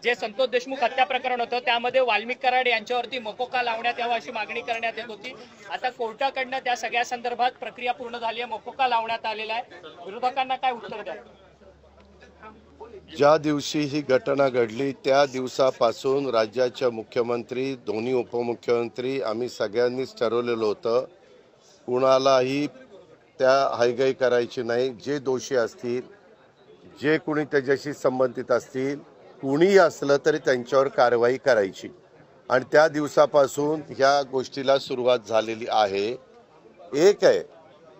जे संतोष देशमुख हत्या प्रकरण होतं त्यामध्ये वाल्मिक कराड यांच्यावरती मकोका लावण्यात यावा अशी मागणी करण्यात येत होती। आता कोर्टाकडनं त्या सगळ्या संदर्भात प्रक्रिया पूर्ण झाली आहे, मकोका लावण्यात आलेला आहे। विरोधकांना काय उत्तर द्या? ज्या दिवशी ही घटना घडली त्या दिवसापासून राज्याचे मुख्यमंत्री, दोन्ही उपमुख्यमंत्री आम्ही सगळ्यांनीच ठरवलेलं होतं, कुणालाही त्या हायगाई करायची नाही। जे दोषी असतील, जे कोणी त्याच्याशी संबंधित असतील, कुणीही असलं तरी त्यांच्यावर कारवाई करायची। आणि त्या दिवसापासून ह्या गोष्टीला सुरुवात झालेली आहे। एक आहे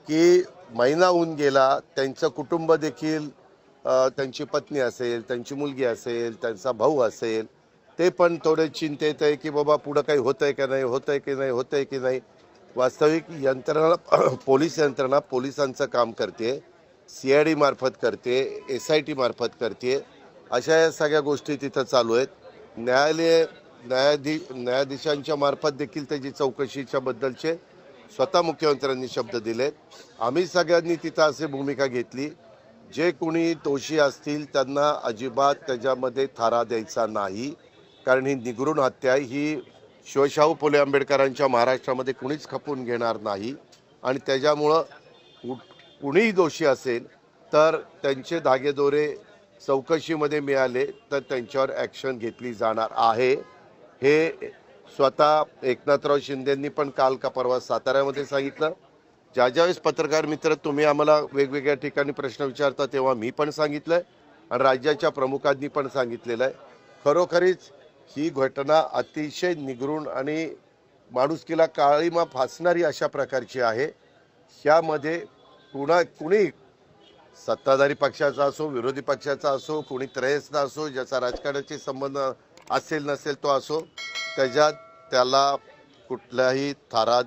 की महिना होऊन गेला, त्यांचं कुटुंब देखील, त्यांची पत्नी असेल, त्यांची मुलगी असेल, त्यांचा भाऊ असेल, ते पण थोडे चिंतेत आहे की बाबा पुढं काही होतंय का नाही, होतंय की नाही, होतंय की नाही। वास्तविक यंत्रणा, पोलीस यंत्रणा पोलिसांचं काम करते, CID मार्फत करते, SIT मार्फत करते। अशा या सगळ्या गोष्टी तिथं चालू आहेत। न्यायाधीशांच्या मार्फत देखील त्याची चौकशीच्या बद्दलचे स्वतः मुख्यमंत्र्यांनी शब्द दिलेत। आम्ही सगळ्यांनी तिथं अशी भूमिका घेतली, जे कोणी दोषी असतील त्यांना अजिबात त्याच्यामध्ये थारा द्यायचा नाही, कारण ही निगृण हत्या ही शिवशाहू फुले आंबेडकरांच्या महाराष्ट्रामध्ये कुणीच खपवून घेणार नाही। आणि त्याच्यामुळं कुणीही दोषी असेल तर त्यांचे धागेदोरे चौकशीमध्ये मिळाले तर त्यांच्यावर ॲक्शन घेतली जाणार आहे। हे स्वतः एकनाथराव शिंदेंनी पण काल का परवा साताऱ्यामध्ये सांगितलं। ज्यावेळेस पत्रकार मित्र तुम्ही आम्हाला वेगवेगळ्या ठिकाणी प्रश्न विचारता तेव्हा मी पण सांगितलंय आणि राज्याच्या प्रमुखांनी पण सांगितलेलं आहे। खरोखरीच ही घटना अतिशय निगृण आणि माणुसकीला काळीमा फासणारी अशा प्रकारची आहे। ह्यामध्ये कुणी सत्ताधारी पक्षाचा असो, विरोधी पक्षाचा असो, कुणी त्रयस्थ असो, ज्याचा राजकारणाशी संबंध असेल नसेल तो असो, त्याच्यात त्याला कुठलाही थारा